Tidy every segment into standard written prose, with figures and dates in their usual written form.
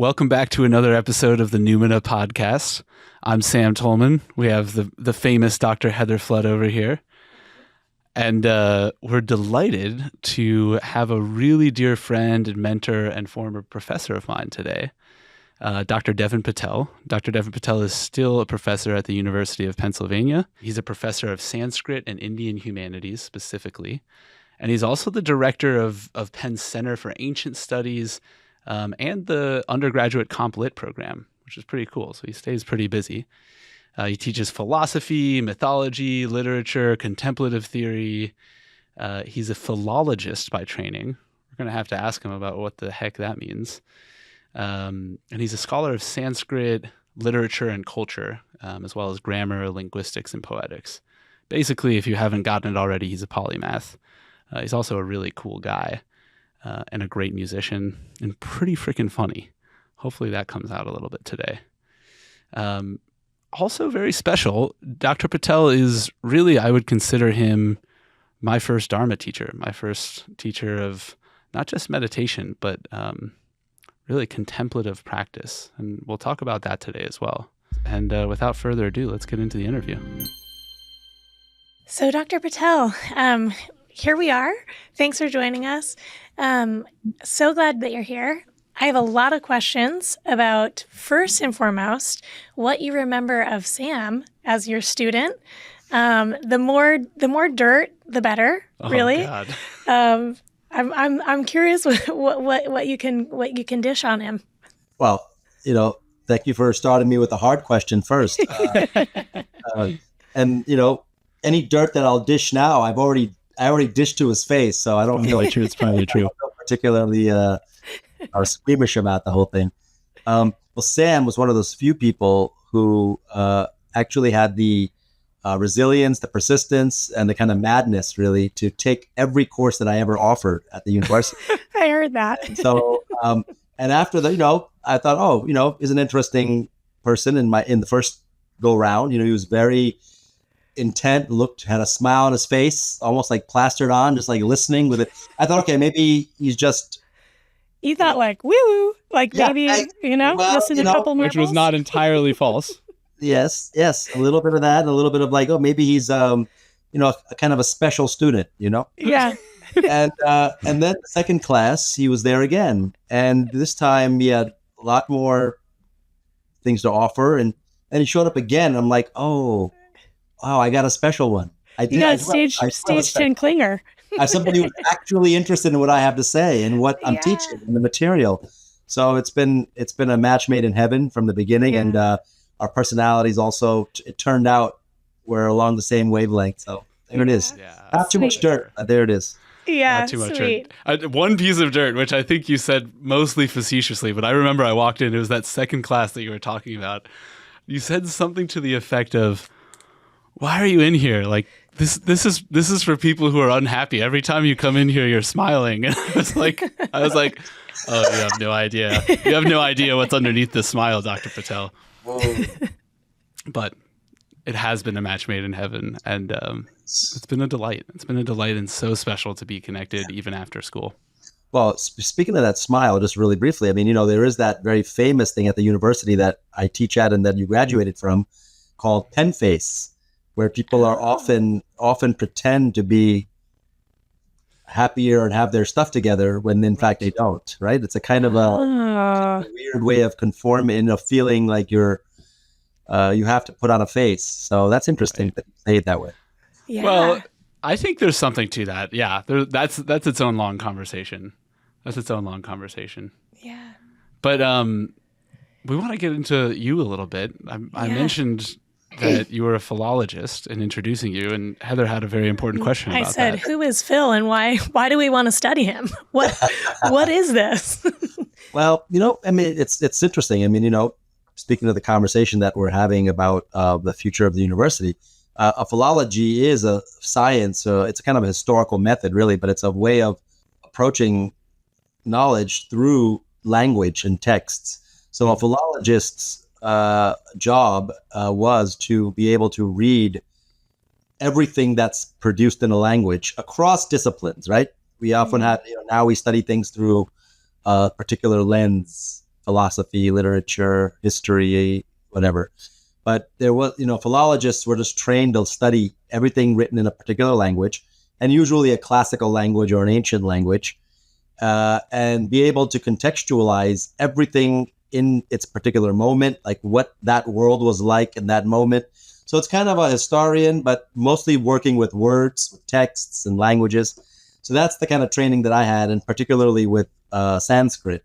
Welcome back to another episode of the Numina podcast. I'm Sam Tolman. We have the famous Dr. Heather Flood over here. And we're delighted to have a really dear friend and mentor and former professor of mine today, Dr. Deven Patel. Dr. Deven Patel is still a professor at the University of Pennsylvania. He's a professor of Sanskrit and Indian humanities specifically. And he's also the director of Penn's Center for Ancient Studies and the undergraduate Comp Lit program, which is pretty cool. So he stays pretty busy. He teaches philosophy, mythology, literature, contemplative theory. He's a philologist by training. We're going to have to ask him about what the heck that means. And he's a scholar of Sanskrit, literature, and culture, as well as grammar, linguistics, and poetics. Basically, if you haven't gotten it already, he's a polymath. He's also a really cool guy and a great musician and pretty freaking funny. Hopefully that comes out a little bit today. Also very special, Dr. Patel is really, I would consider him my first Dharma teacher, my first teacher of not just meditation, but really contemplative practice. And we'll talk about that today as well. And without further ado, let's get into the interview. So Dr. Patel, here we are. Thanks for joining us. So glad that you're here. I have a lot of questions about, first and foremost, what you remember of Sam as your student. The more dirt, the better. Really. Oh, God. I'm curious what you can dish on him. Well, thank you for starting me with a hard question first. And any dirt that I'll dish now, I already dished to his face, so I don't feel It's probably true. particularly or squeamish about the whole thing. Well, Sam was one of those few people who actually had the resilience, the persistence, and the kind of madness, really, to take every course that I ever offered at the university. I heard that. And so, and after that, I thought, he's an interesting person. In the first go round, he was very intent, had a smile on his face, almost like plastered on, just like listening with it. I thought, okay, maybe he's just. You thought like woo, like maybe listen to a couple more, which was not entirely false. Yes, a little bit of that, and a little bit of like, oh, maybe he's a kind of a special student, Yeah. And then second class, he was there again, and this time he had a lot more things to offer, and he showed up again. I'm like, oh, wow, I got a special one. You got a stage 10 clinger. I'm somebody who's actually interested in what I have to say and what I'm teaching and the material. So it's been a match made in heaven from the beginning, and our personalities also. It turned out we're along the same wavelength. So there it is. Yeah. Not too much dirt. There it is. Yeah, not too much dirt. One piece of dirt, which I think you said mostly facetiously, but I remember I walked in. It was that second class that you were talking about. You said something to the effect of, "Why are you in here? Like this is for people who are unhappy. Every time you come in here, you're smiling." And I was like, "Oh, you have no idea. You have no idea what's underneath this smile, Dr. Patel." But it has been a match made in heaven, and it's been a delight. It's been a delight and so special to be connected even after school. Well, speaking of that smile, just really briefly, I mean, there is that very famous thing at the university that I teach at and that you graduated from called pen face, where people are often pretend to be happier and have their stuff together when in fact they don't, right? It's a kind of a weird way of conforming, of feeling like you have to put on a face. So that's interesting that you say it that way. Yeah. Well, I think there's something to that. Yeah, that's its own long conversation. Yeah. But we want to get into you a little bit. I mentioned that you were a philologist in introducing you, and Heather had a very important question about that. I said, who is Phil and why do we want to study him? What is this? Well, I mean, it's interesting. I mean, speaking of the conversation that we're having about the future of the university, a philology is a science. It's a kind of a historical method, really, but it's a way of approaching knowledge through language and texts. So a philologist's job was to be able to read everything that's produced in a language across disciplines, right? We often have, now we study things through a particular lens, philosophy, literature, history, whatever. But there was, philologists were just trained to study everything written in a particular language, and usually a classical language or an ancient language, and be able to contextualize everything in its particular moment, like what that world was like in that moment. So it's kind of a historian, but mostly working with words, with texts and languages. So that's the kind of training that I had, and particularly with Sanskrit,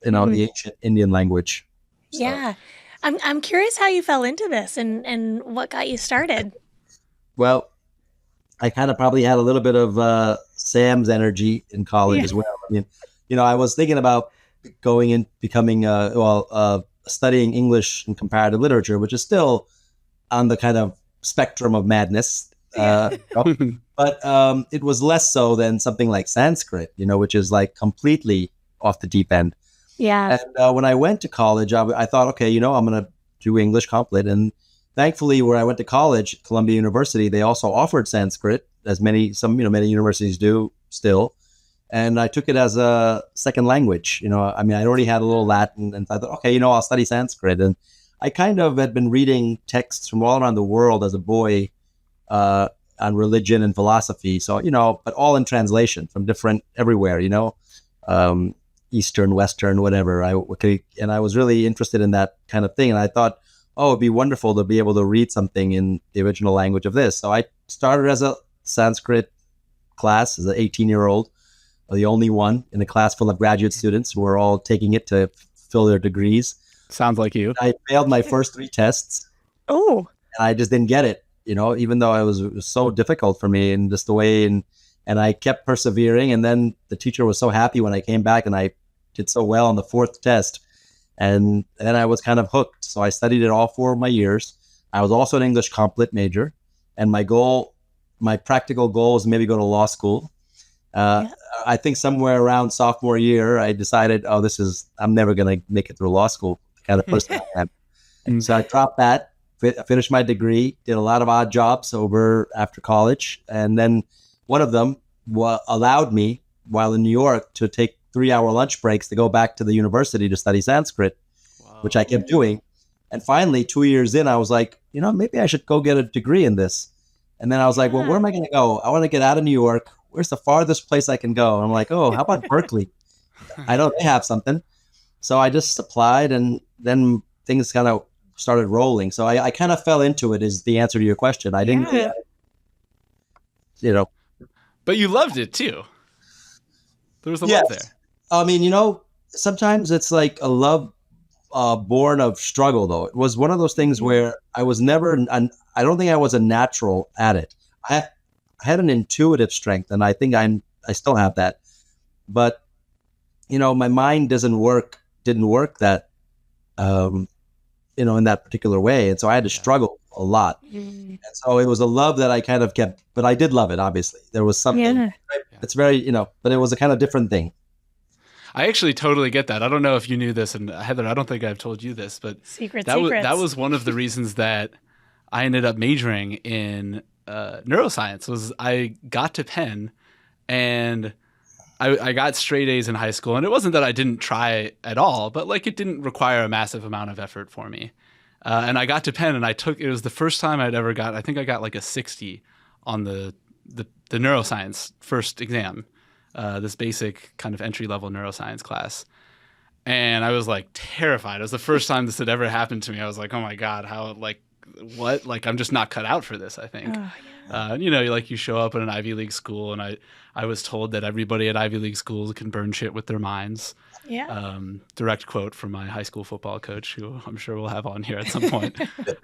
the ancient Indian language. So. Yeah. I'm curious how you fell into this and what got you started. Well, I kind of probably had a little bit of Sam's energy in college as well. I mean, I was thinking about going and becoming, studying English and comparative literature, which is still on the kind of spectrum of madness. But it was less so than something like Sanskrit, which is like completely off the deep end. Yeah. And when I went to college, I thought, okay, I'm going to do English Complet. And thankfully, where I went to college, Columbia University, they also offered Sanskrit, as many universities do still. And I took it as a second language. I already had a little Latin, and I thought, okay, I'll study Sanskrit. And I kind of had been reading texts from all around the world as a boy on religion and philosophy. So, but all in translation from different everywhere, Eastern, Western, whatever. I was really interested in that kind of thing. And I thought, it'd be wonderful to be able to read something in the original language of this. So I started as a Sanskrit class as an 18-year-old, the only one in a class full of graduate students who were all taking it to fill their degrees. Sounds like you. I failed my first 3 tests. Oh. And I just didn't get it, even though it was so difficult for me and just the way, and I kept persevering. And then the teacher was so happy when I came back and I did so well on the 4th test. And then I was kind of hooked. So I studied it all 4 of my years. I was also an English Complet major. And my practical goal was maybe go to law school. I think somewhere around sophomore year, I decided, I'm never going to make it through law school, the kind of person I am. And so I dropped that, finished my degree, did a lot of odd jobs after college. And then one of them allowed me, while in New York, to take 3-hour lunch breaks to go back to the university to study Sanskrit, which I kept doing. And finally, 2 years in, I was like, maybe I should go get a degree in this. And then I was like, well, where am I going to go? I want to get out of New York. Where's the farthest place I can go? And I'm like, how about Berkeley? I know they have something. So I just applied, and then things kind of started rolling. So I kind of fell into it, is the answer to your question. I didn't, But you loved it too. There was a love there. I mean, sometimes it's like a love born of struggle, though. It was one of those things where I was never, I don't think I was a natural at it. I had an intuitive strength, and I think I still have that. But, my mind didn't work that, in that particular way. And so I had to struggle a lot. And so it was a love that I kind of kept, but I did love it, obviously. There was something, it's very, but it was a kind of different thing. I actually totally get that. I don't know if you knew this, and Heather, I don't think I've told you this, but that was one of the reasons that I ended up majoring in neuroscience. Was I got to Penn, and I got straight A's in high school, and it wasn't that I didn't try at all, but like it didn't require a massive amount of effort for me. And I got to Penn, and it was the first time I'd ever I think I got like a 60 on the neuroscience first exam. This basic kind of entry-level neuroscience class. And I was like terrified. It was the first time this had ever happened to me. I was like, oh my God, what? Like, I'm just not cut out for this, I think. You show up in an Ivy League school, and I was told that everybody at Ivy League schools can burn shit with their minds. Yeah. Direct quote from my high school football coach, who I'm sure we'll have on here at some point.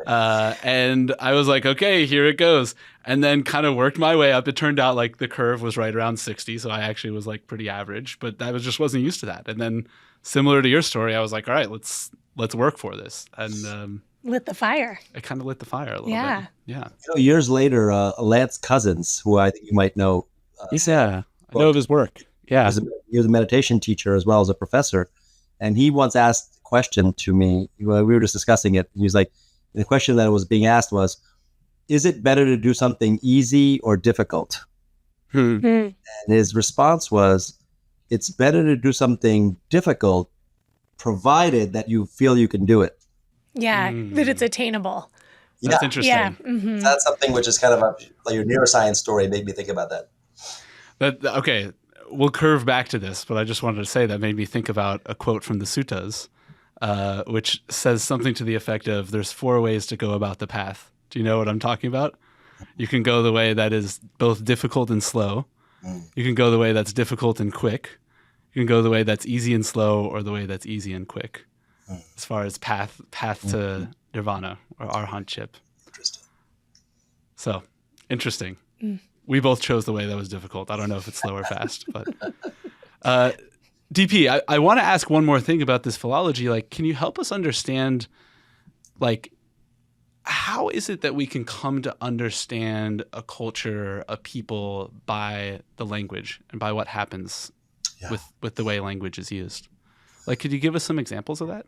And I was like, okay, here it goes. And then kind of worked my way up. It turned out like the curve was right around 60. So I actually was like pretty average, but I just wasn't used to that. And then similar to your story, I was like, all right, let's work for this. And lit the fire. It kind of lit the fire a little bit. Yeah. Years later, Lance Cousins, who I think you might know. I know of his work. Yeah. He was a meditation teacher as well as a professor. And he once asked a question to me. We were just discussing it. He was like, the question that was being asked was, is it better to do something easy or difficult? And his response was, it's better to do something difficult provided that you feel you can do it. Yeah, that it's attainable. That's interesting. Yeah. Mm-hmm. That's something which is kind of like your neuroscience story made me think about that. Okay, we'll curve back to this, but I just wanted to say that made me think about a quote from the suttas, which says something to the effect of, there's 4 ways to go about the path. Do you know what I'm talking about? You can go the way that is both difficult and slow. You can go the way that's difficult and quick. You can go the way that's easy and slow, or the way that's easy and quick, as far as path to nirvana or arhantship. Interesting. So, interesting. We both chose the way that was difficult. I don't know if it's slow or fast, but DP, I want to ask one more thing about this philology. Like, can you help us understand, like, how is it that we can come to understand a culture, a people, by the language and by what happens with the way language is used? Like, could you give us some examples of that?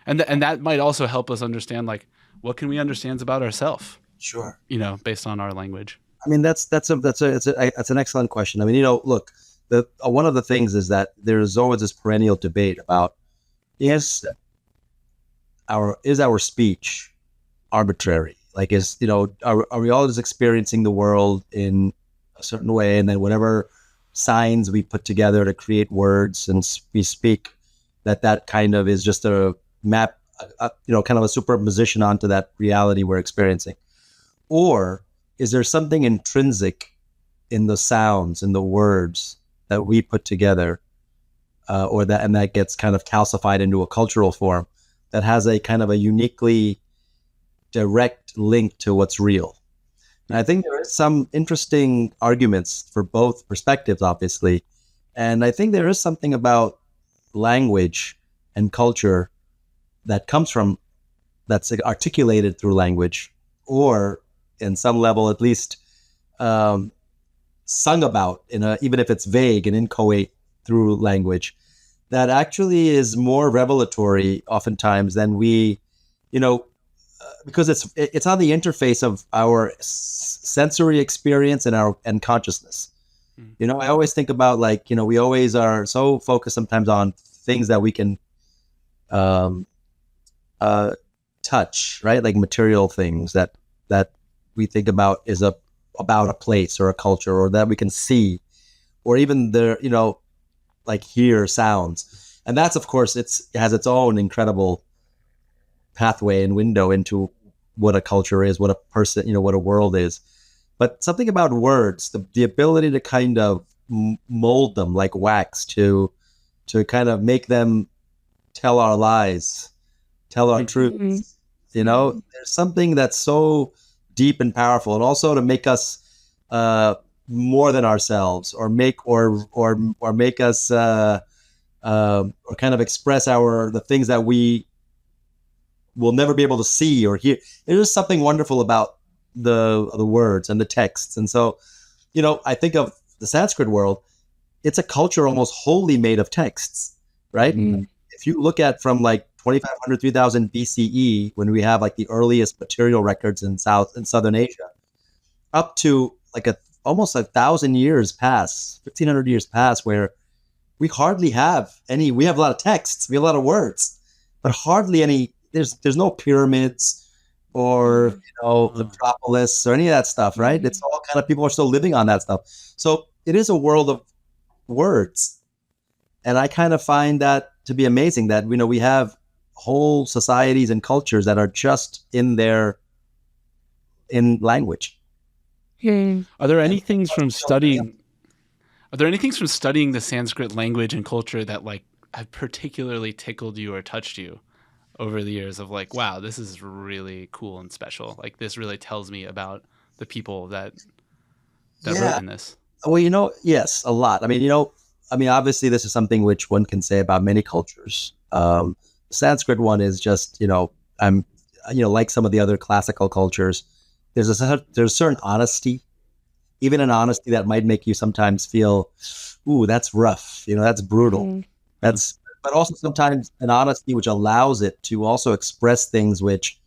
And that might also help us understand, like, what can we understand about ourselves? Sure. Based on our language. I mean, that's an excellent question. I mean, look, one of the things is that there's always this perennial debate about, is our speech arbitrary? Like, are we all just experiencing the world in a certain way, and then whatever signs we put together to create words and we speak, that kind of is just a map, kind of a superposition onto that reality we're experiencing? Or is there something intrinsic in the sounds, in the words that we put together, and that gets kind of calcified into a cultural form that has a kind of a uniquely direct link to what's real? And I think there is some interesting arguments for both perspectives, obviously. And I think there is something about language and culture that comes from, that's articulated through language, or in some level at least sung about, even if it's vague and inchoate through language, that actually is more revelatory oftentimes than we, because it's on the interface of our sensory experience and consciousness. I always think about, like, we always are so focused sometimes on things that we can touch, right? Like material things that we think about is about a place or a culture, or that we can see, or even like hear sounds. And that's, of course, it has its own incredible pathway and window into what a culture is, what a person, what a world is. But something about words, the ability to kind of mold them like wax, to kind of make them tell our lies, tell our truths. There's something that's so deep and powerful, and also to make us more than ourselves, or make us or kind of express the things that we will never be able to see or hear. There's something wonderful about the words and the texts. And so, I think of the Sanskrit world, it's a culture almost wholly made of texts, right? If you look at from like 2500, 3000 BCE, when we have like the earliest material records in Southern Asia, up to like almost 1,000 years past, 1,500 years past, where we hardly have any. We have a lot of texts, we have a lot of words, but hardly any. There's no pyramids or the metropolis or any of that stuff, right? It's all kind of, people are still living on that stuff. So it is a world of words, and I kind of find that to be amazing. That we have whole societies and cultures that are just in language. Are there any things from studying the Sanskrit language and culture that like have particularly tickled you or touched you over the years, of like, wow, this is really cool and special? Like, this really tells me about the people that wrote in this. Well, yes, a lot. I mean, obviously this is something which one can say about many cultures. The Sanskrit one is just, like some of the other classical cultures, there's a certain honesty, even an honesty that might make you sometimes feel, ooh, that's rough, that's brutal. But also sometimes an honesty which allows it to also express things which,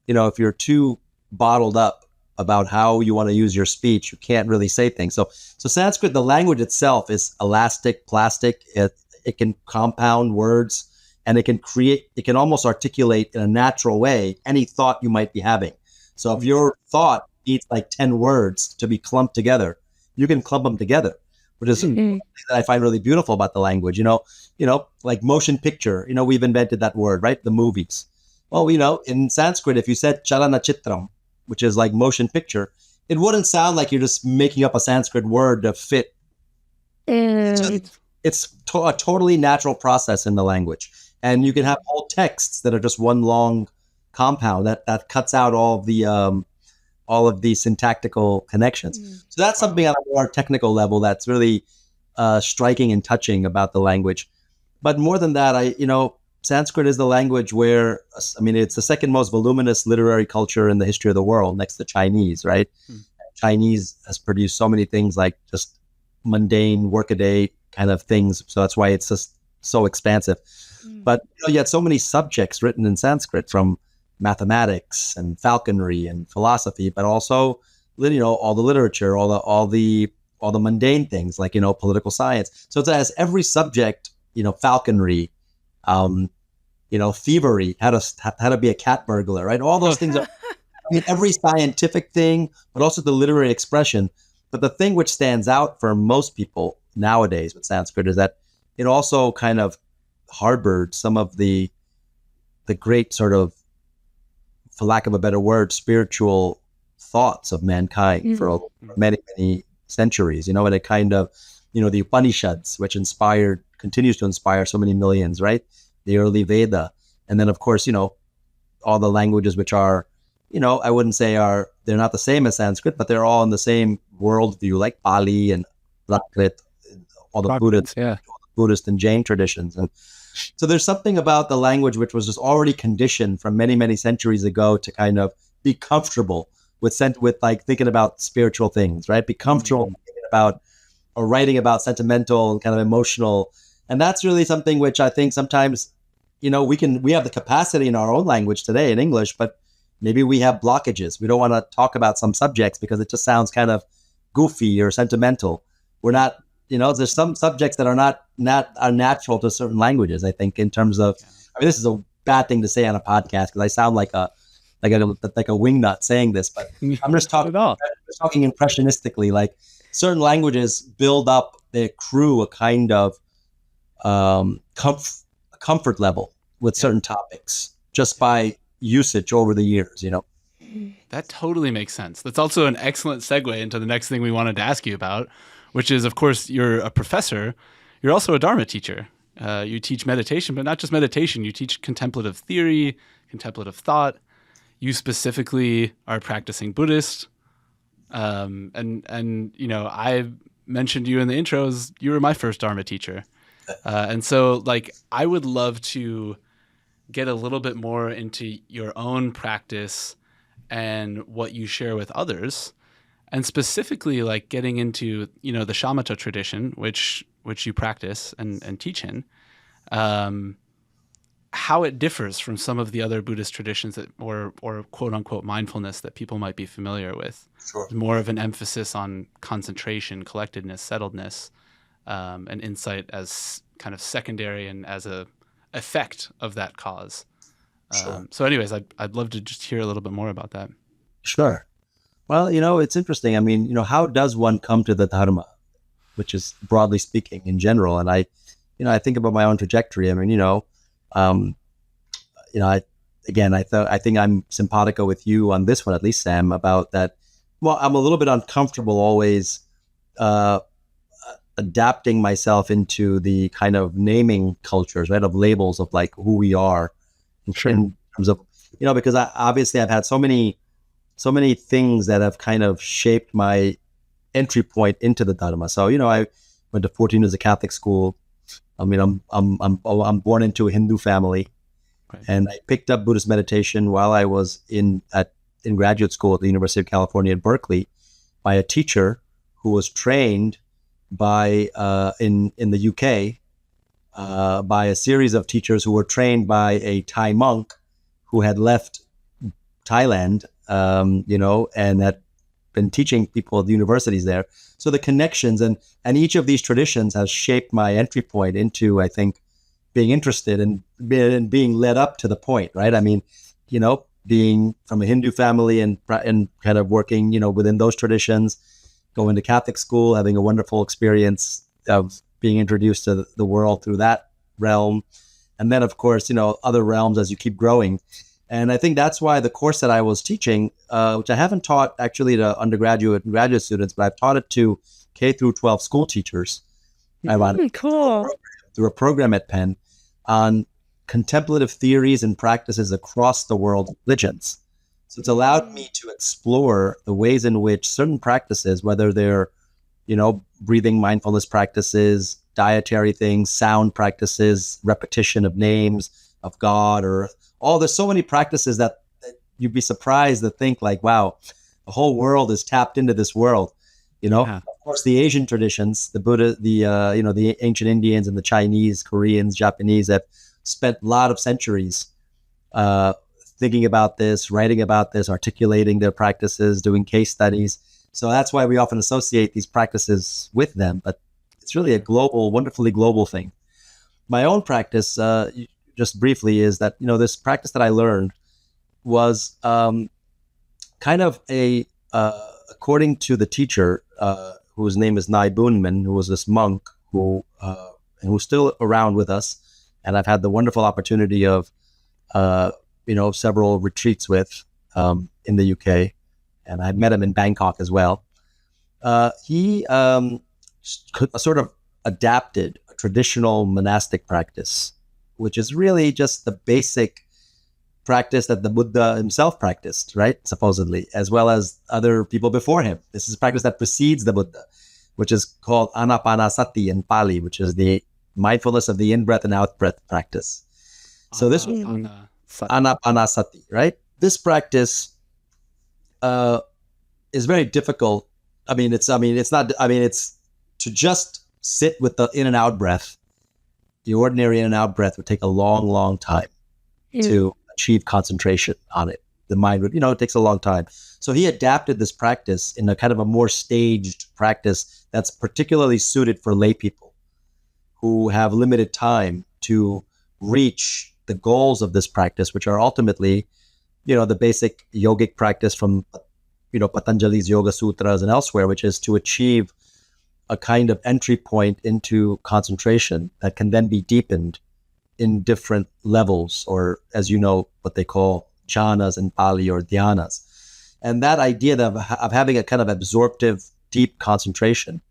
if you're too bottled up about how you want to use your speech, you can't really say things. So Sanskrit, the language itself is elastic, plastic. It can compound words and it can almost articulate in a natural way any thought you might be having. So if your thought needs like 10 words to be clumped together, you can clump them together, which is something that I find really beautiful about the language. Like motion picture, we've invented that word, right? The movies. Well, in Sanskrit, if you said chalanachitram, which is like motion picture, it wouldn't sound like you're just making up a Sanskrit word to fit. It's a totally natural process in the language. And you can have whole texts that are just one long compound that cuts out all of the syntactical connections. So that's something on a more technical level that's really striking and touching about the language. But more than that, Sanskrit is the language where, it's the second most voluminous literary culture in the history of the world, next to Chinese, right? Chinese has produced so many things like just mundane, workaday kind of things. So that's why it's just so expansive. But you had so many subjects written in Sanskrit, from mathematics and falconry and philosophy, but also, all the literature, all the mundane things like, political science. So it has every subject, falconry, thievery, how to be a cat burglar, right? All those things are, every scientific thing, but also the literary expression. But the thing which stands out for most people nowadays with Sanskrit is that it also kind of harbored some of the great sort of, for lack of a better word, spiritual thoughts of mankind for many, many centuries, and it kind of, the Upanishads, which continues to inspire so many millions, right? The early Veda. And then, of course, all the languages which are, I wouldn't say they're not the same as Sanskrit, but they're all in the same worldview, like Pali and Prakrit, all the Buddhist and Jain traditions. And so there's something about the language which was just already conditioned from many, many centuries ago to kind of be comfortable with like thinking about spiritual things, right? Be comfortable thinking about or writing about sentimental and kind of emotional. And that's really something which I think sometimes, we have the capacity in our own language today in English, but maybe we have blockages. We don't want to talk about some subjects because it just sounds kind of goofy or sentimental. We're not, there's some subjects that are natural to certain languages, I think, in terms of, this is a bad thing to say on a podcast because I sound like a wingnut saying this, but I'm just talking impressionistically, like certain languages build up, they accrue a kind of comfort level with certain topics just by usage over the years, That totally makes sense. That's also an excellent segue into the next thing we wanted to ask you about, which is, of course, you're a professor. You're also a Dharma teacher. You teach meditation, but not just meditation. You teach contemplative theory, contemplative thought. You specifically are a practicing Buddhist. And I mentioned you in the intros. You were my first Dharma teacher. And so, I would love to get a little bit more into your own practice and what you share with others, and specifically getting into the shamatha tradition, which you practice and teach in, how it differs from some of the other Buddhist traditions or quote unquote mindfulness that people might be familiar with. Sure. More of an emphasis on concentration, collectedness, settledness, and insight as kind of secondary and as a effect of that cause. Sure. So anyways, I'd love to just hear a little bit more about that. Sure. Well, it's interesting. How does one come to the Dharma, which is broadly speaking in general? And I think about my own trajectory. I think I'm simpatico with you on this one, at least, Sam, about that. Well, I'm a little bit uncomfortable always adapting myself into the kind of naming cultures, right, of labels of who we are in terms of, because obviously I've had so many things that have kind of shaped my entry point into the Dharma. So, I went to 14 years of Catholic school. I'm born into a Hindu family, right. And I picked up Buddhist meditation while I was in graduate school at the University of California at Berkeley by a teacher who was trained by in the UK by a series of teachers who were trained by a Thai monk who had left Thailand, and had been teaching people at the universities there. So the connections and each of these traditions has shaped my entry point into, I think, being interested in being led up to the point, right? I mean, being from a Hindu family and kind of working, within those traditions, going to Catholic school, having a wonderful experience of being introduced to the world through that realm. And then, of course, other realms as you keep growing. And I think that's why the course that I was teaching, which I haven't taught actually to undergraduate and graduate students, but I've taught it to K through 12 school teachers. Cool. Through a program at Penn on contemplative theories and practices across the world religions. So it's allowed me to explore the ways in which certain practices, whether they're, breathing mindfulness practices, dietary things, sound practices, repetition of names of God, or there's so many practices that you'd be surprised to think like, wow, the whole world is tapped into this world. Yeah. Of course, the Asian traditions, the Buddha, the ancient Indians and the Chinese, Koreans, Japanese have spent a lot of centuries thinking about this, writing about this, articulating their practices, doing case studies. So that's why we often associate these practices with them. But it's really a global, wonderfully global thing. My own practice, just briefly, is that, this practice that I learned was kind of according to the teacher, whose name is Nai Bunman, who was this monk who's still around with us. And I've had the wonderful opportunity of, several retreats with in the UK. And I met him in Bangkok as well. He sort of adapted a traditional monastic practice, which is really just the basic practice that the Buddha himself practiced, right? Supposedly, as well as other people before him. This is a practice that precedes the Buddha, which is called anapanasati in Pali, which is the mindfulness of the in-breath and out-breath practice. So this was anapanasati, right? This practice is very difficult. It's to just sit with the in and out breath. The ordinary in and out breath would take a long, long time to achieve concentration on it. The mind would, it takes a long time. So he adapted this practice in a kind of a more staged practice that's particularly suited for lay people who have limited time to reach the goals of this practice, which are ultimately, the basic yogic practice from, Patanjali's Yoga Sutras and elsewhere, which is to achieve a kind of entry point into concentration that can then be deepened in different levels, or as you know, what they call jhanas in Pali, or dhyanas. And that idea of having a kind of absorptive, deep concentration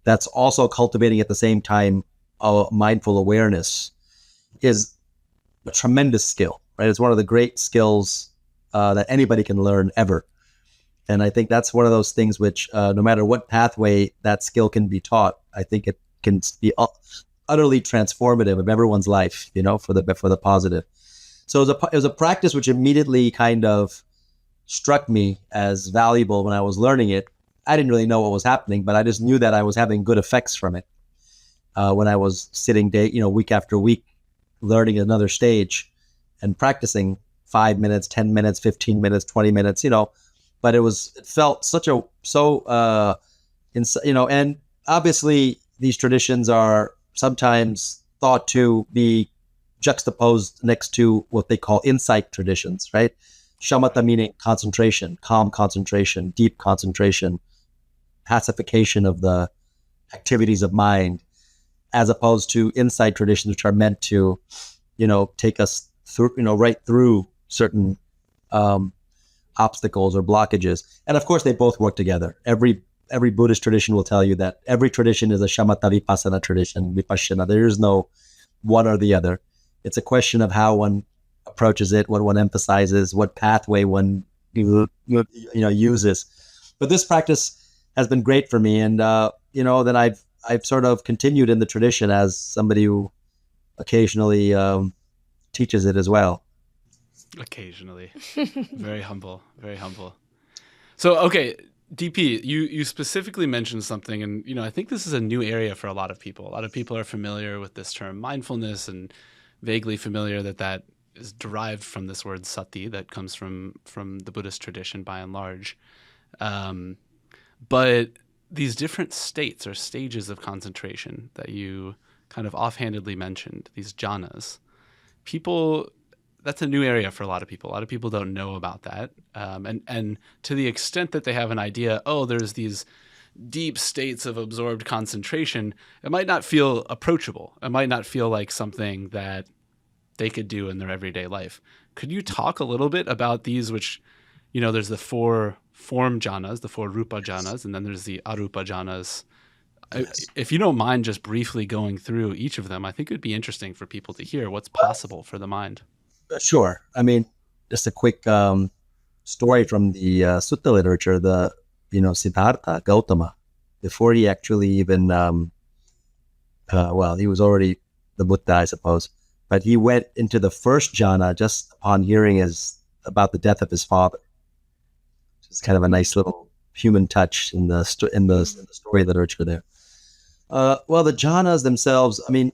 that's also cultivating at the same time a mindful awareness is a tremendous skill, right? It's one of the great skills that anybody can learn ever. And I think that's one of those things which, no matter what pathway that skill can be taught, I think it can be utterly transformative of everyone's life, for the positive. So it was a practice which immediately kind of struck me as valuable when I was learning it. I didn't really know what was happening, but I just knew that I was having good effects from it when I was sitting week after week, learning another stage and practicing 5 minutes, 10 minutes, 15 minutes, 20 minutes, but it felt and obviously these traditions are sometimes thought to be juxtaposed next to what they call insight traditions, right? Shamatha meaning concentration, calm concentration, deep concentration, pacification of the activities of mind, as opposed to insight traditions, which are meant to, take us through, right through certain obstacles or blockages. And of course, they both work together. Every Buddhist tradition will tell you that every tradition is a shamatha vipassana tradition, vipassana. There is no one or the other. It's a question of how one approaches it, what one emphasizes, what pathway one uses. But this practice has been great for me, and then I've sort of continued in the tradition as somebody who occasionally teaches it as well. Occasionally. Very humble, very humble. So, okay, DP, you specifically mentioned something, and I think this is a new area for a lot of people. A lot of people are familiar with this term mindfulness and vaguely familiar that is derived from this word sati that comes from the Buddhist tradition by and large. But these different states or stages of concentration that you kind of offhandedly mentioned, these jhanas. People, that's a new area for a lot of people. A lot of people don't know about that. And to the extent that they have an idea, oh, there's these deep states of absorbed concentration, it might not feel approachable. It might not feel like something that they could do in their everyday life. Could you talk a little bit about these, which, there's the 4 form jhanas, the 4 rupa jhanas, and then there's the arupa jhanas. Yes. If you don't mind just briefly going through each of them, I think it would be interesting for people to hear what's possible for the mind. Sure. I mean, just a quick story from the Sutta literature, Siddhartha Gautama, before he actually even, he was already the Buddha, I suppose, but he went into the first jhana just upon hearing about the death of his father. It's kind of a nice little human touch in the story literature there. The jhanas themselves, I mean,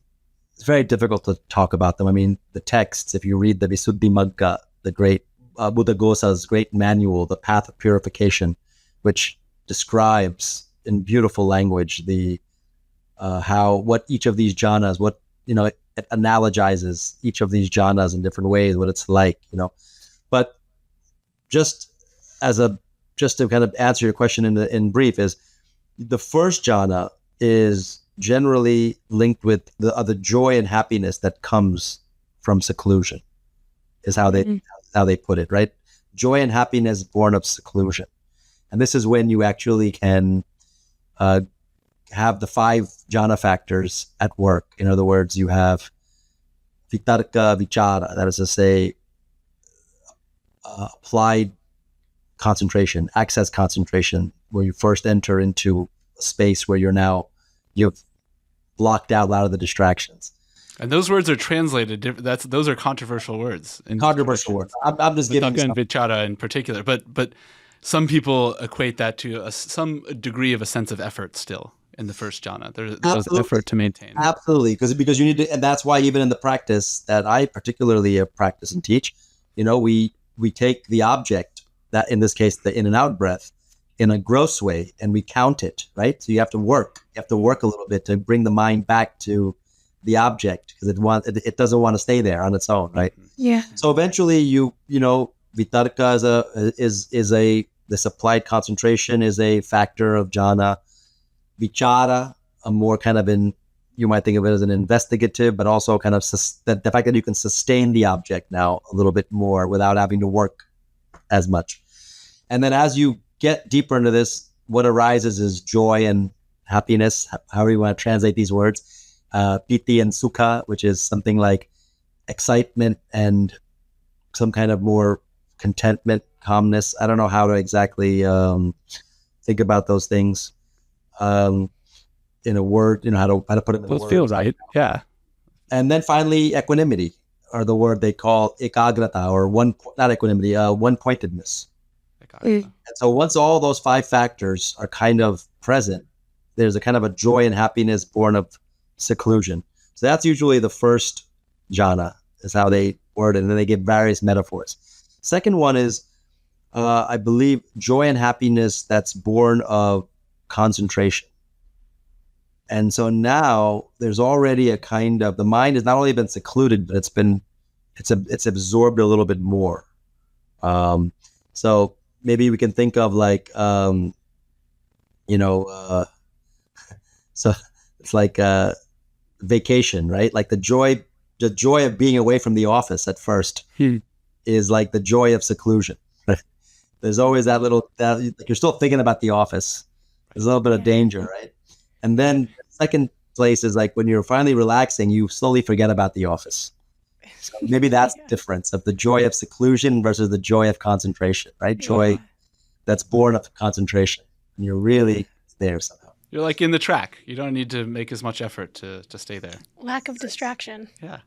it's very difficult to talk about them. I mean, the texts, if you read the Visuddhimagga, the great Buddhaghosa's great manual, The Path of Purification, which describes in beautiful language what each of these jhanas, it analogizes each of these jhanas in different ways, what it's like, But just to kind of answer your question in brief, is the first jhana is generally linked with the joy and happiness that comes from seclusion, is how they put it, right? Joy and happiness born of seclusion. And this is when you actually can have the 5 jhana factors at work. In other words, you have vitarka vichara, that is to say, applied concentration, access concentration, where you first enter into a space where you've blocked out a lot of the distractions. And those words are translated. Those are controversial words. Controversial words. I'm just giving you vichara in particular, but some people equate that to some degree of a sense of effort still in the first jhana. There's effort to maintain. Absolutely, because you need to, and that's why even in the practice that I particularly practice and teach, we take the object, that in this case the in and out breath, in a gross way, and we count it, right? So you have to work a little bit to bring the mind back to the object, because it doesn't want to stay there on its own, right? Yeah. So eventually vitarka is this applied concentration is a factor of jhana. Vichara, a more kind of you might think of it as an investigative, but also kind of the fact that you can sustain the object now a little bit more without having to work as much. And then as you get deeper into this, what arises is joy and happiness, however you want to translate these words, piti and sukha, which is something like excitement and some kind of more contentment, calmness. I don't know how to exactly think about those things in a word, how to put it in a word. Those feel right, yeah. And then finally, equanimity, or the word they call ekagrata, or one-pointedness. And so once all those 5 factors are kind of present, there's a kind of a joy and happiness born of seclusion. So that's usually the first jhana, is how they word it, and then they give various metaphors. Second one is, I believe, joy and happiness that's born of concentration. And so now there's already a kind of, the mind has not only been secluded, but it's absorbed a little bit more. So maybe we can think of like, so it's like a vacation, right? Like the joy of being away from the office at first is like the joy of seclusion. Right? There's always that like you're still thinking about the office. There's a little bit of danger, right? And then second place is like when you're finally relaxing, you slowly forget about the office. So maybe that's the difference of the joy of seclusion versus the joy of concentration, right? Joy that's born of concentration. And you're really there somehow. You're like in the track. You don't need to make as much effort to stay there. Lack of distraction. Yeah.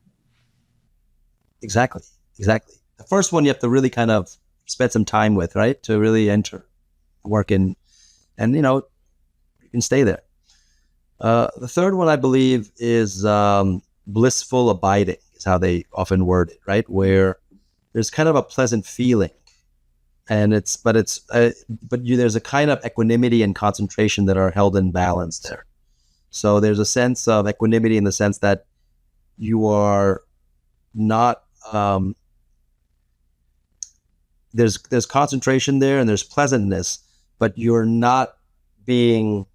Exactly. The first one you have to really kind of spend some time with, right? To really enter, work in, and you can stay there. The third one, I believe, is blissful abiding, is how they often word it, right? Where there's kind of a pleasant feeling, and there's a kind of equanimity and concentration that are held in balance there. So there's a sense of equanimity in the sense that you are not, there's concentration there and there's pleasantness, but you're not being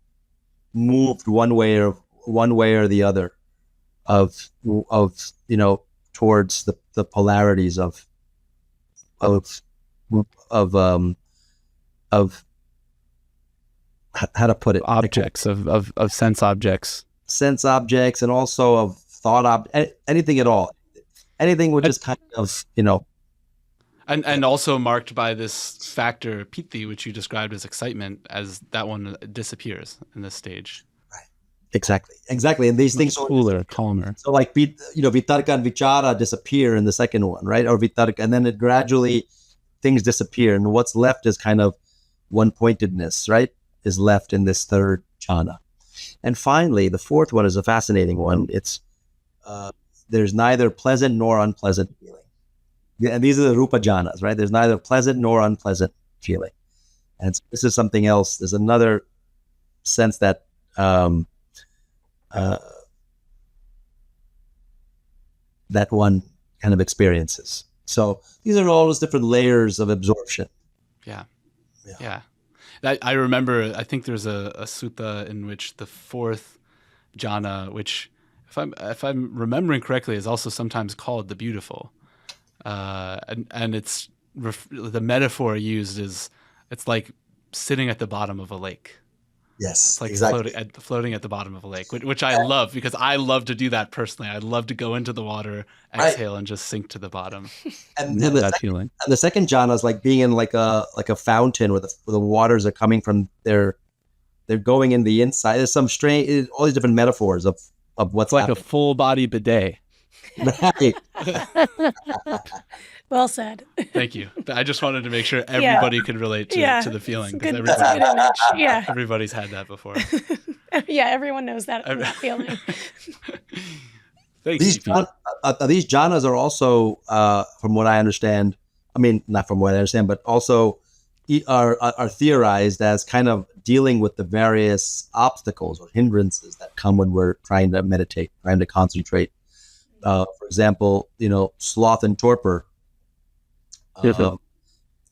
moved one way or the other of towards the polarities of how to put it, Objects of sense objects, and also of thought anything at all, anything which is kind of and also marked by this factor piti, which you described as excitement, as that one disappears in this stage. Exactly. And these things cooler, calmer. So like vitarka and vichara disappear in the second one, right? Or vitarka, and then it gradually things disappear, and what's left is kind of one-pointedness, right? Is left in this third jhana. And finally, the fourth one is a fascinating one. It's there's neither pleasant nor unpleasant feeling. Yeah, and these are the rupa jhanas, right? There's neither pleasant nor unpleasant feeling. And so this is something else. There's another sense that that one kind of experiences. So these are all those different layers of absorption. Yeah. I remember, I think there's a sutta in which the fourth jhana, which if I'm remembering correctly, is also sometimes called the beautiful. And it's the metaphor used is it's like sitting at the bottom of a lake. Yes, it's like exactly. floating at the bottom of a lake, which I love because I love to do that personally. I love to go into the water, exhale, and just sink to the bottom. And that feeling. And the second jhana is like being in like a fountain where the waters are coming from they're going in the inside. There's some strange, all these different metaphors of what's like happening. A full body bidet. Right. Well said. Thank you. I just wanted to make sure everybody could relate to the feeling. That's a good image. Yeah. Everybody's had that before. Yeah, everyone knows that feeling. Thanks. These jhanas are also, from what I understand, I mean, not from what I understand, but also are theorized as kind of dealing with the various obstacles or hindrances that come when we're trying to meditate, trying to concentrate. For example, sloth and torpor. The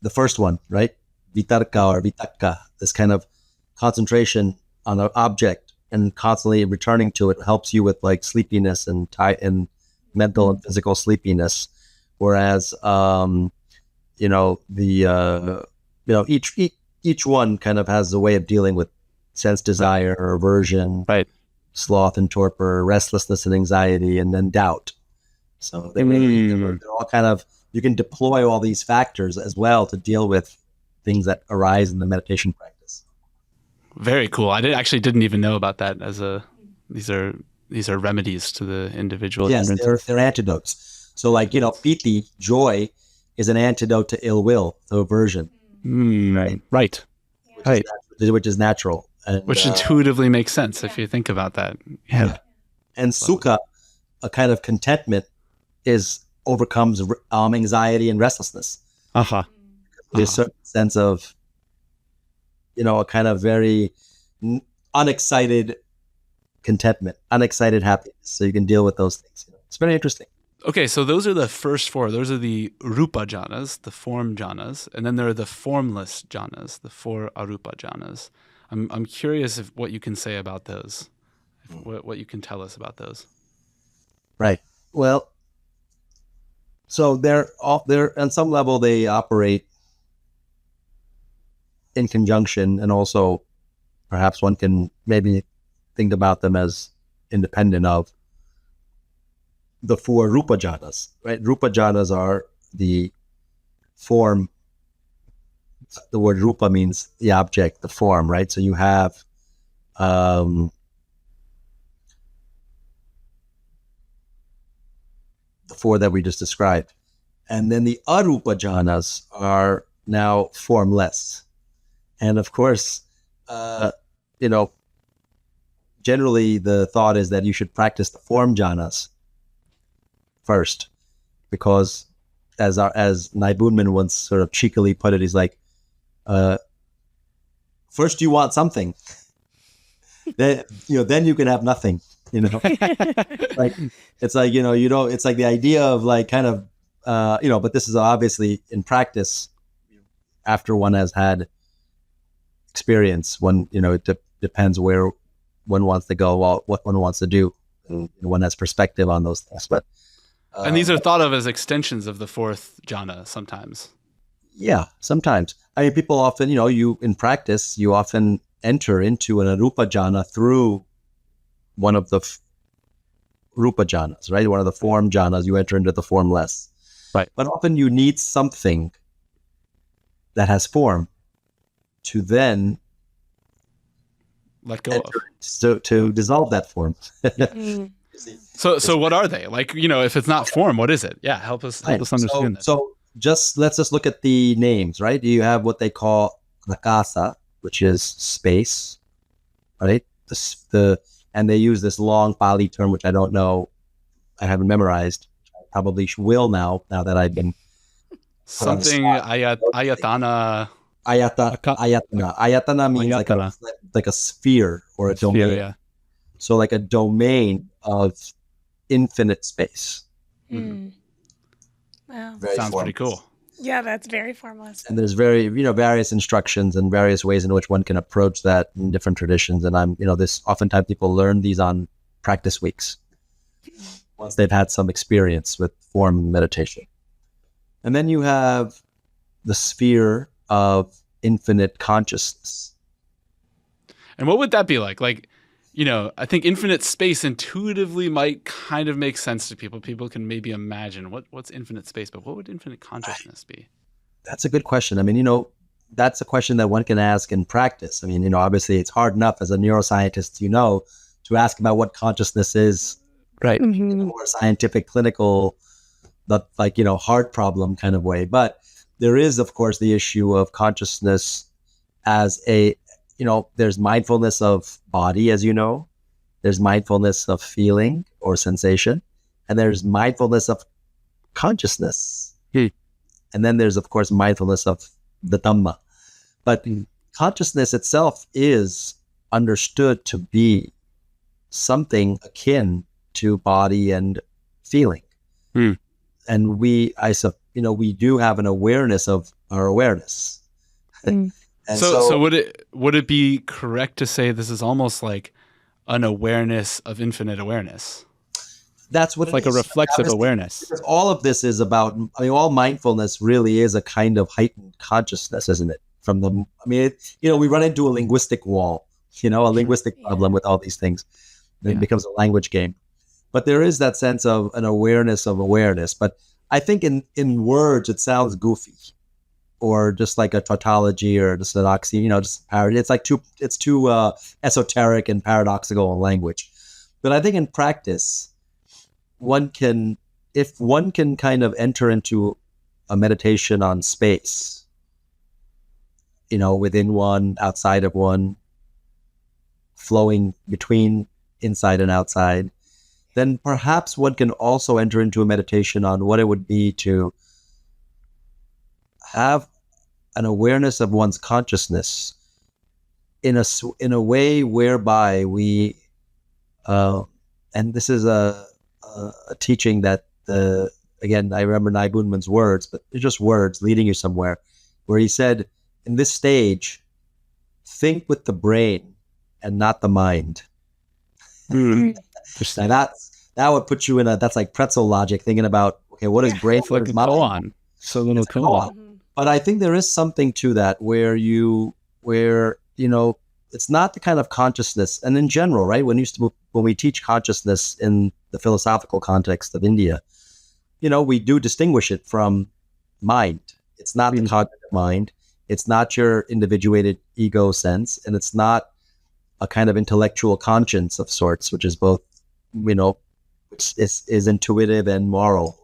first one, right? Vitarka or vitakka, this kind of concentration on an object and constantly returning to it helps you with like sleepiness and mental and physical sleepiness. Whereas, each one kind of has a way of dealing with sense desire or aversion, right? Sloth and torpor, restlessness and anxiety, and then doubt. So they're all kind of, you can deploy all these factors as well to deal with things that arise in the meditation practice. Very cool. I didn't even know about that these are remedies to the individual. Yes, they're antidotes. So like, piti, joy, is an antidote to ill will, to aversion. Right. Which is natural. And, which intuitively makes sense if you think about that. Yeah. And sukha, a kind of contentment, overcomes anxiety and restlessness. There's a certain sense of, a kind of very unexcited contentment, unexcited happiness. So you can deal with those things. It's very interesting. Okay, so those are the first four. Those are the rupa jhanas, the form jhanas, and then there are the formless jhanas, the four arupa jhanas. I'm curious what you can say about those, what you can tell us about those. Right. Well, so they're on some level they operate in conjunction, and also perhaps one can maybe think about them as independent of the four rupa jhanas, right? Rupa jhanas are the form. The word rupa means the object, the form, right? So you have the four that we just described. And then the arupa jhanas are now formless. And of course, generally the thought is that you should practice the form jhanas first, because as Nibunman once sort of cheekily put it, he's like, first you want something, then then you can have nothing. Like it's like it's like the idea of like kind of but this is obviously in practice after one has had experience. One it depends where one wants to go, what one wants to do, and one has perspective on those things. But and these are thought of as extensions of the fourth jhana sometimes. Yeah, sometimes. I mean, people often, you in practice, you often enter into an arupa jhana through one of the rupa jhanas, right? One of the form jhanas, you enter into the formless. Right. But often you need something that has form to then let go of. To dissolve that form. So what are they? Like, if it's not form, what is it? Yeah, help us understand that. So let's just look at the names, right? You have what they call rakasa, which is space, right? And they use this long Pali term, which I don't know, I haven't memorized. I probably will now that I've been something ayatana. Ayatana means like a sphere or a domain. Sphere, yeah. So like a domain of infinite space. Wow. Sounds pretty cool. Yeah, that's very formless. And there's various instructions and various ways in which one can approach that in different traditions. And this oftentimes people learn these on practice weeks once they've had some experience with form meditation. And then you have the sphere of infinite consciousness. And what would that be like? Like, I think infinite space intuitively might kind of make sense to people. People can maybe imagine what's infinite space, but what would infinite consciousness be? That's a good question. I mean, that's a question that one can ask in practice. I mean, obviously it's hard enough as a neuroscientist, to ask about what consciousness is, right? In a more scientific, clinical, not like, hard problem kind of way. But there is, of course, the issue of consciousness as there's mindfulness of body, as there's mindfulness of feeling or sensation, and there's mindfulness of consciousness. And then there's, of course, mindfulness of the Dhamma. But consciousness itself is understood to be something akin to body and feeling. And we do have an awareness of our awareness. And so would it be correct to say this is almost like an awareness of infinite awareness? That's what it's like a reflexive awareness. Because all of this is about, all mindfulness really is a kind of heightened consciousness, isn't it? We run into a linguistic wall, a linguistic problem with all these things. It becomes a language game. But there is that sense of an awareness of awareness. But I think in words, it sounds goofy. Or just like a tautology or just an oxy, just parody. It's too esoteric and paradoxical in language. But I think in practice, if one can kind of enter into a meditation on space, within one, outside of one, flowing between inside and outside, then perhaps one can also enter into a meditation on what it would be to have an awareness of one's consciousness in a way whereby we, and this is a teaching that again, I remember Nai Bunman's words, but they're just words leading you somewhere, where he said, in this stage, think with the brain and not the mind. Now that would put you in that's like pretzel logic, thinking about, okay, what is brain? It's like a koan. So little koan. But I think there is something to that where it's not the kind of consciousness, and in general, right? When we teach consciousness in the philosophical context of India, we do distinguish it from mind. It's not the cognitive mind. It's not your individuated ego sense, and it's not a kind of intellectual conscience of sorts, which is both, which is intuitive and moral.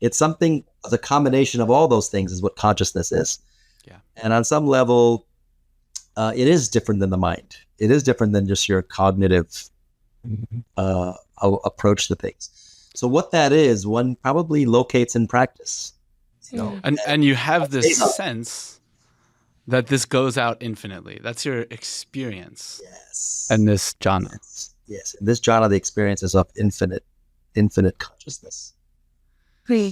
It's something, the combination of all those things is what consciousness is. Yeah. And on some level, it is different than the mind. It is different than just your cognitive approach to things. So what that is, one probably locates in practice. And you have this sense That this goes out infinitely. That's your experience. Yes. And this jhana. Yes. In this jhana, the experience is of infinite consciousness. Hmm.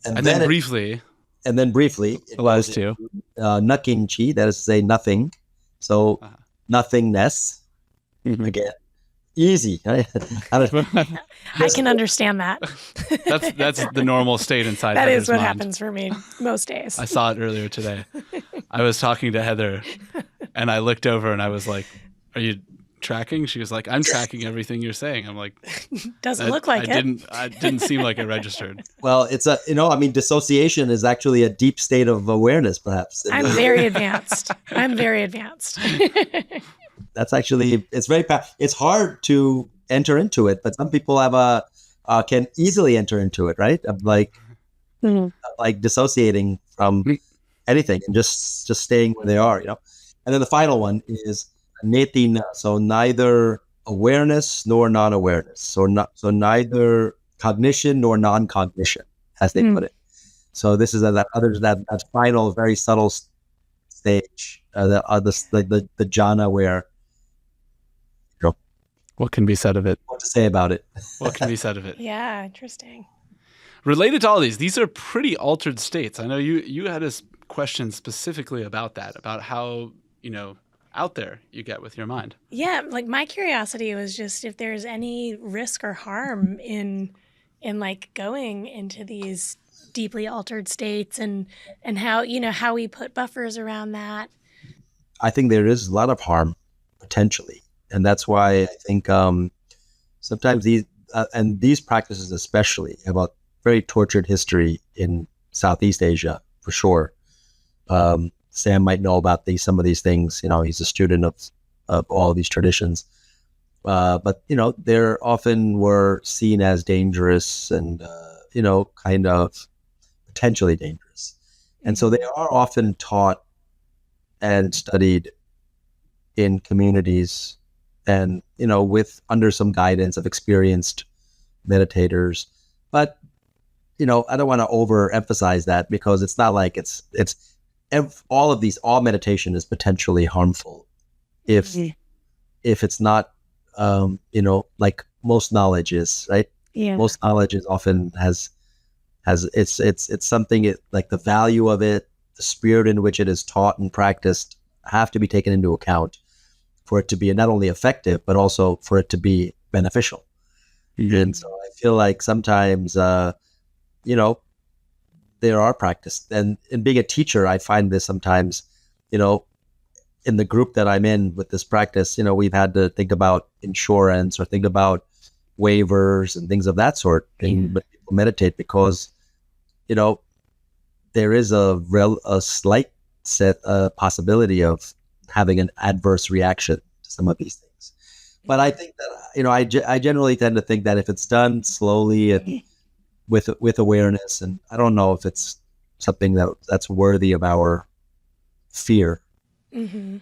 And then briefly, it allows goes to into, nakinchi, that is to say nothing. So nothingness. Again, easy. I can understand that. That's the normal state inside That Heather's is what mind. happens for me most days. I saw it earlier today. I was talking to Heather and I looked over and I was like, "Are you tracking?" She was like, "I'm tracking everything you're saying." I'm like, doesn't look like it. It didn't seem like it registered. Well, it's dissociation is actually a deep state of awareness, perhaps. I'm very advanced. That's actually, it's hard to enter into it, but some people can easily enter into it, right? Of like dissociating from anything and just staying where they are, And then the final one is netina, so neither awareness nor non-awareness, so neither cognition nor non-cognition, as they put it. So this is that final, very subtle stage, the jhana where. What can be said of it? What to say about it? What can be said of it? Yeah, interesting. Related to all these are pretty altered states. I know you had a question specifically about that, about how, out there you get with your mind. Yeah, like my curiosity was just if there's any risk or harm in like going into these deeply altered states and how, how we put buffers around that. I think there is a lot of harm potentially. And that's why I think sometimes these practices especially have a very tortured history in Southeast Asia, for sure. Sam might know about some of these things. He's a student of all these traditions. But, they often were seen as dangerous and, kind of potentially dangerous. And so they are often taught and studied in communities and, under some guidance of experienced meditators. But, I don't want to overemphasize that because it's not like all meditation is potentially harmful if it's not, like most knowledge is, right? Yeah. Most knowledge is often has it's something like the value of it, the spirit in which it is taught and practiced have to be taken into account for it to be not only effective, but also for it to be beneficial. And so I feel like sometimes, there are practice. And in being a teacher, I find this sometimes, in the group that I'm in with this practice, we've had to think about insurance or think about waivers and things of that sort. And people meditate because, there is a slight possibility of having an adverse reaction to some of these things. But I think that, I generally tend to think that if it's done slowly and with awareness, and I don't know if it's something that's worthy of our fear. Mm-hmm.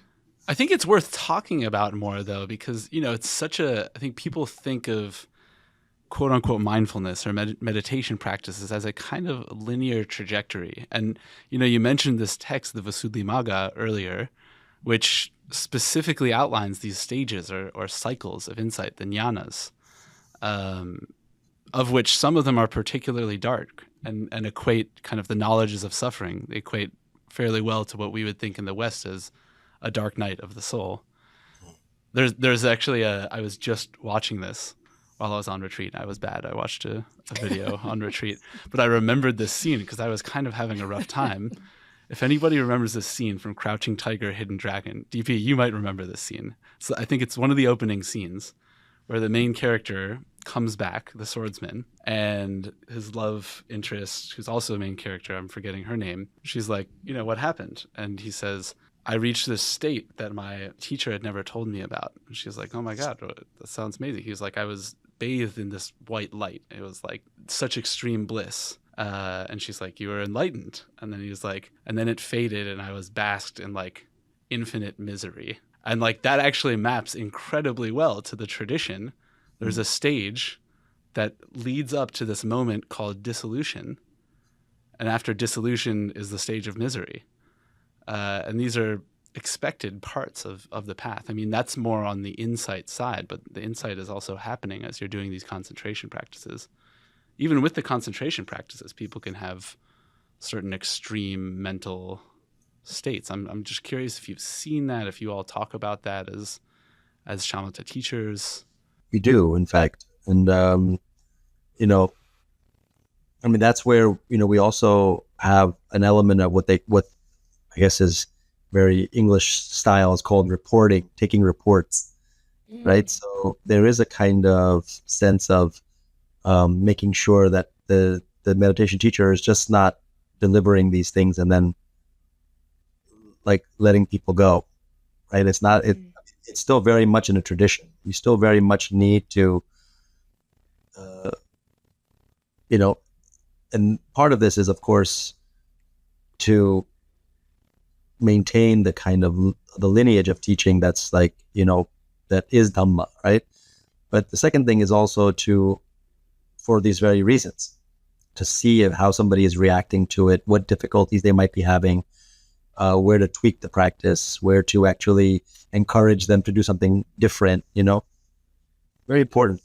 I think it's worth talking about more though, because, it's I think people think of quote unquote mindfulness or meditation practices as a kind of linear trajectory. And, you mentioned this text, the Visuddhimagga earlier, which specifically outlines these stages or cycles of insight, the jnanas, of which some of them are particularly dark and equate kind of the knowledges of suffering. They equate fairly well to what we would think in the West as a dark night of the soul. There's actually I was just watching this while I was on retreat. I was bad. I watched a video on retreat, but I remembered this scene because I was kind of having a rough time. If anybody remembers this scene from Crouching Tiger, Hidden Dragon, DP, you might remember this scene. So I think it's one of the opening scenes where the main character comes back, the swordsman, and his love interest, who's also a main character, I'm forgetting her name, she's like, what happened? And he says, I reached this state that my teacher had never told me about. And she's like, oh my God, that sounds amazing. He was like, I was bathed in this white light. It was like such extreme bliss. And she's like, you were enlightened. And then he was like, and then it faded and I was basked in like infinite misery. And like that actually maps incredibly well to the tradition. There's a stage that leads up to this moment called dissolution. And after dissolution is the stage of misery. And these are expected parts of the path. I mean, that's more on the insight side, but the insight is also happening as you're doing these concentration practices. Even with the concentration practices, people can have certain extreme mental states. I'm just curious if you've seen that, if you all talk about that as shamatha teachers. We do, in fact. And, that's where, we also have an element of what I guess is very English style is called reporting, taking reports, right? So there is a kind of sense of making sure that the meditation teacher is just not delivering these things and then like letting people go, right? It's not, it's still very much in a tradition. You still very much need to, and part of this is, of course, to maintain the kind of the lineage of teaching that's like, that is Dhamma, right? But the second thing is also for these very reasons, to see how somebody is reacting to it, what difficulties they might be having, where to tweak the practice, where to actually encourage them to do something different, very important.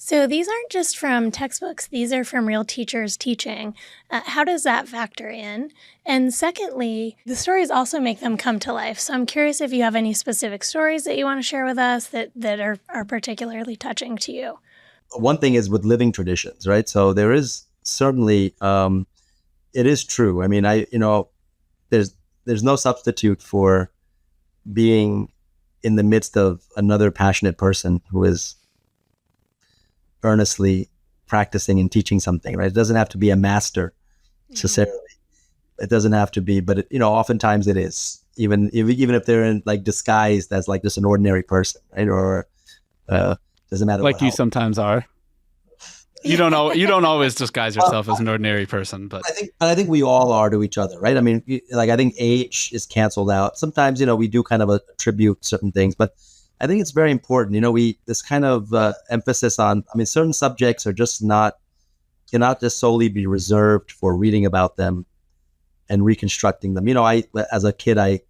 So these aren't just from textbooks. These are from real teachers teaching. How does that factor in? And secondly, the stories also make them come to life. So I'm curious if you have any specific stories that you want to share with us that are particularly touching to you. One thing is with living traditions, right? So there is certainly, it is true. I mean, there's no substitute for being in the midst of another passionate person who is earnestly practicing and teaching something, right? It doesn't have to be a master necessarily. It doesn't have to be, but oftentimes it is. Even if they're in like disguised as like just an ordinary person, right? Or doesn't matter. Like you sometimes are. You don't always disguise yourself as an ordinary person, but I think we all are to each other, right? I mean, I think age is canceled out. Sometimes, we do kind of attribute certain things, but I think it's very important. This kind of emphasis on, certain subjects are just cannot just solely be reserved for reading about them and reconstructing them. As a kid, I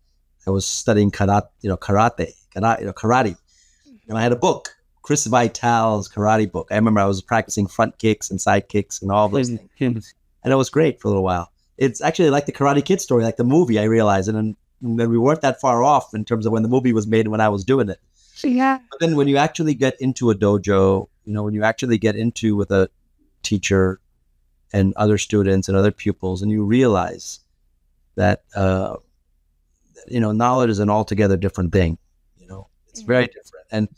was studying karate, and I had a book. Chris Vital's karate book. I remember I was practicing front kicks and side kicks and all of those things. And it was great for a little while. It's actually like the Karate Kid story, like the movie, I realized. And then we weren't that far off in terms of when the movie was made and when I was doing it. Yeah. But then when you actually get into a dojo, when you actually get into with a teacher and other students and other pupils, and you realize that, knowledge is an altogether different thing. It's very different. And,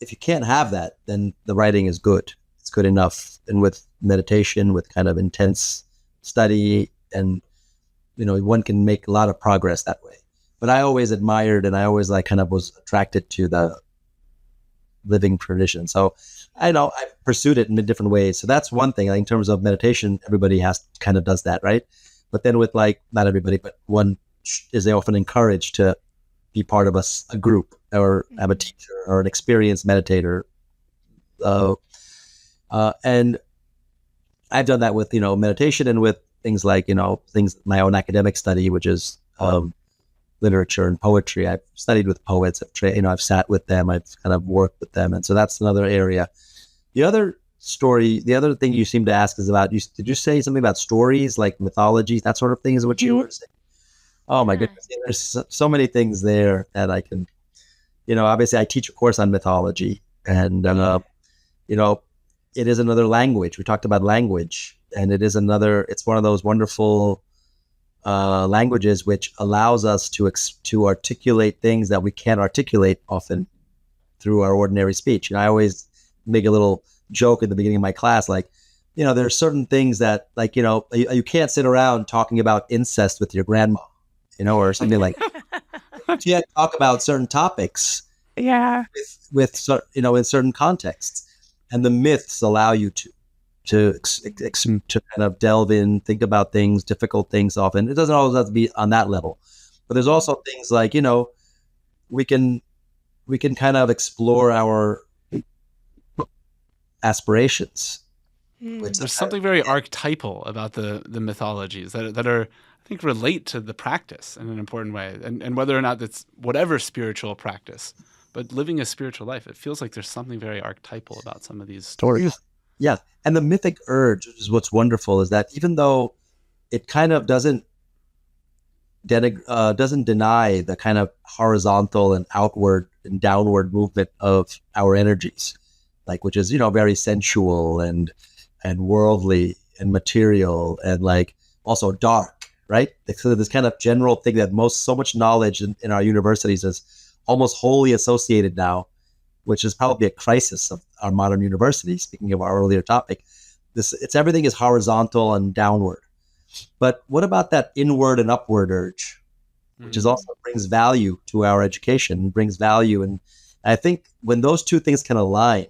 if you can't have that, then the writing is good. It's good enough. And with meditation, with kind of intense study, and, one can make a lot of progress that way. But I always admired and I always kind of was attracted to the living tradition. So I pursued it in different ways. So that's one thing. Like in terms of meditation, everybody kind of does that, right? But then with not everybody, but one is often encouraged to be part of a group or have a teacher or an experienced meditator. And I've done that with, meditation and with things like, my own academic study, which is literature and poetry. I've studied with poets. I've sat with them. I've kind of worked with them. And so that's another area. The other thing you seem to ask is about, did you say something about stories, like mythologies, that sort of thing is what you were saying? Oh my goodness. There's so many things there that I can, obviously I teach a course on mythology and, it is another language. We talked about language, and it's one of those wonderful languages which allows us to articulate things that we can't articulate often through our ordinary speech. I always make a little joke at the beginning of my class, like, there are certain things that, like, you can't sit around talking about incest with your grandma, or something like that. You can't talk about certain topics with in certain contexts. And the myths allow you to kind of delve in, think about things, difficult things often. It doesn't always have to be on that level. But there's also things like, we can kind of explore our aspirations, Which There's something very archetypal about the mythologies that are, I think, relate to the practice in an important way. And whether or not that's whatever spiritual practice, but living a spiritual life, it feels like there's something very archetypal about some of these stories. Yeah. And the mythic urge, which is what's wonderful, is that even though it kind of doesn't deny the kind of horizontal and outward and downward movement of our energies, like, which is, very sensual and worldly and material and like also dark, right? So this kind of general thing that so much knowledge in our universities is almost wholly associated now, which is probably a crisis of our modern universities. Speaking of our earlier topic, everything is horizontal and downward. But what about that inward and upward urge, which is also brings value to our education, brings value. And I think when those two things can align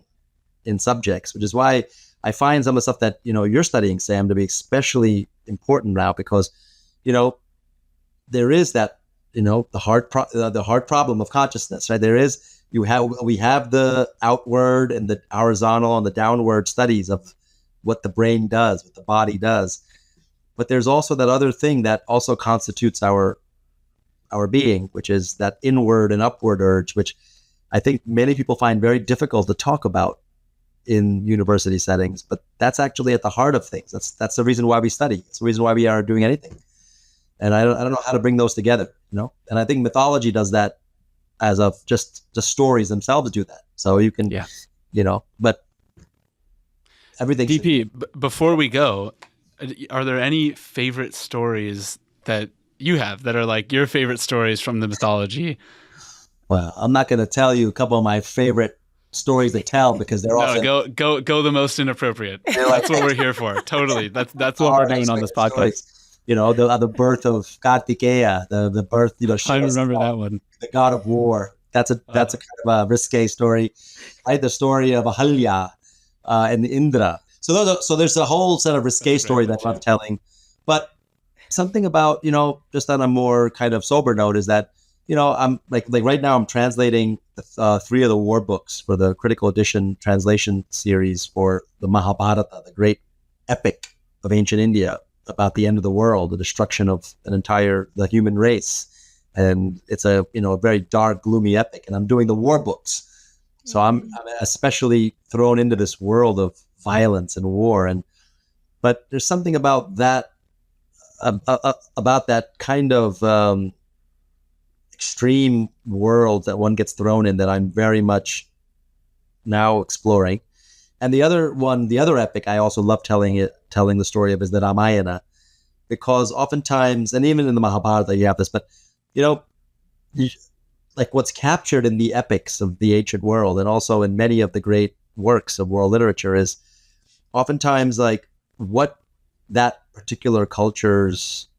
in subjects, which is why I find some of the stuff that, you're studying, Sam, to be especially important now, because, there is that, the hard problem of consciousness, right? We have the outward and the horizontal and the downward studies of what the brain does, what the body does. But there's also that other thing that also constitutes our being, which is that inward and upward urge, which I think many people find very difficult to talk about in university settings, but that's actually at the heart of things. That's the reason why we study. It's the reason why we are doing anything. And I don't know how to bring those together, And I think mythology does that, as of just the stories themselves do that. So you can, but everything. DP, before we go, are there any favorite stories that you have that are like your favorite stories from the mythology? Well, I'm not going to tell you a couple of my favorite stories they tell, because they're often go the most inappropriate. That's what we're here for. Totally. That's what we're doing on this podcast. Stories. The birth of Kartikeya, the birth, I remember that one. The god of war. That's a kind of a risque story, right? The story of Ahalya and Indra. So there's a whole set of risque stories that I'm telling. But something about, just on a more kind of sober note, is that, I'm like right now I'm translating 3 of the war books for the critical edition translation series for the Mahabharata, the great epic of ancient India about the end of the world, the destruction of the human race. And it's a very dark, gloomy epic. And I'm doing the war books. So I'm especially thrown into this world of violence and war. But there's something about that, kind of extreme world that one gets thrown in, that I'm very much now exploring. And the other epic I also love telling the story of is the Ramayana, because oftentimes, and even in the Mahabharata you have this, but like what's captured in the epics of the ancient world, and also in many of the great works of world literature, is oftentimes like what that particular culture's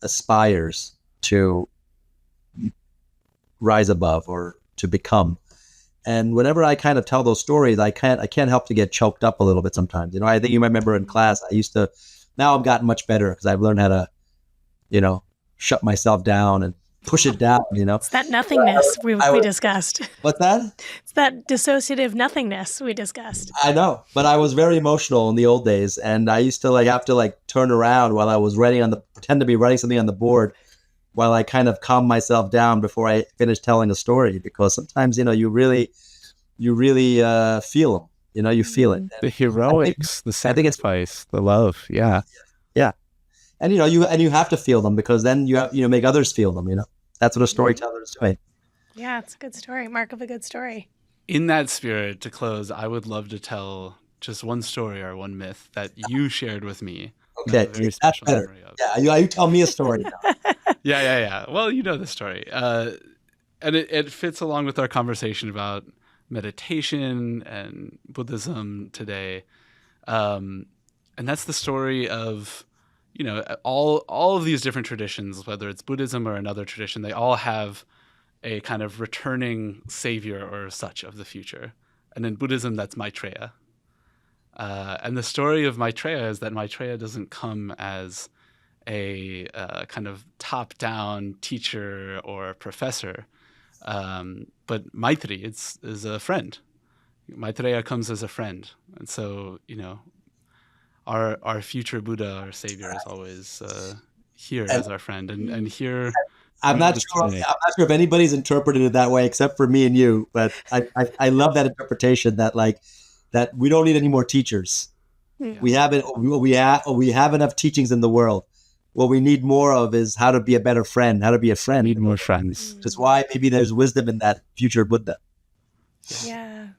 aspires to rise above or to become. And whenever I kind of tell those stories, I can't help to get choked up a little bit sometimes. I think you might remember in class, now I've gotten much better because I've learned how to, shut myself down and push it down, It's that nothingness we discussed. What's that? It's that dissociative nothingness we discussed. I know, but I was very emotional in the old days, and I used to have to turn around while I was pretend to be writing something on the board, while I kind of calm myself down before I finish telling a story, because sometimes, you really feel them, you feel it. The heroics, the sacrifice, the love. Yeah. Yeah. And, you have to feel them, because then you make others feel them, That's what a storyteller is doing. Yeah, it's a good story. Mark of a good story. In that spirit, to close, I would love to tell just one story or one myth that you shared with me. Okay, that's better. Yeah, you tell me a story now. Yeah. Well, you know the story. And it fits along with our conversation about meditation and Buddhism today. And that's the story of, all of these different traditions, whether it's Buddhism or another tradition, they all have a kind of returning savior or such of the future. And in Buddhism, that's Maitreya. And the story of Maitreya is that Maitreya doesn't come as a kind of top-down teacher or professor, but Maitri is a friend. Maitreya comes as a friend. And so, our future Buddha, our savior, is always here And- as our friend, and here. I'm not sure if anybody's interpreted it that way except for me and you, but I love that interpretation that we don't need any more teachers. Yeah. We have enough teachings in the world. What we need more of is how to be a better friend, how to be a friend. Need more friends. Which is why maybe there's wisdom in that future Buddha. Yeah.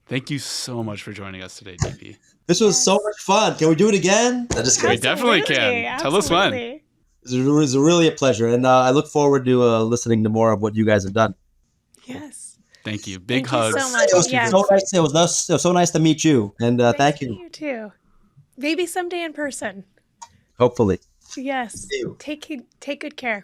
Thank you so much for joining us today, DP. This was so much fun. Can we do it again? I'm just We kidding. definitely can. Tell us when. Absolutely. It was really a pleasure, and I look forward to listening to more of what you guys have done. Yes. Thank you. Big Thank you hugs. so much. It was Yes. so nice. It was so nice to meet you, and Nice thank to you. meet you too. Maybe someday in person. Hopefully. Yes. See you. Take good care.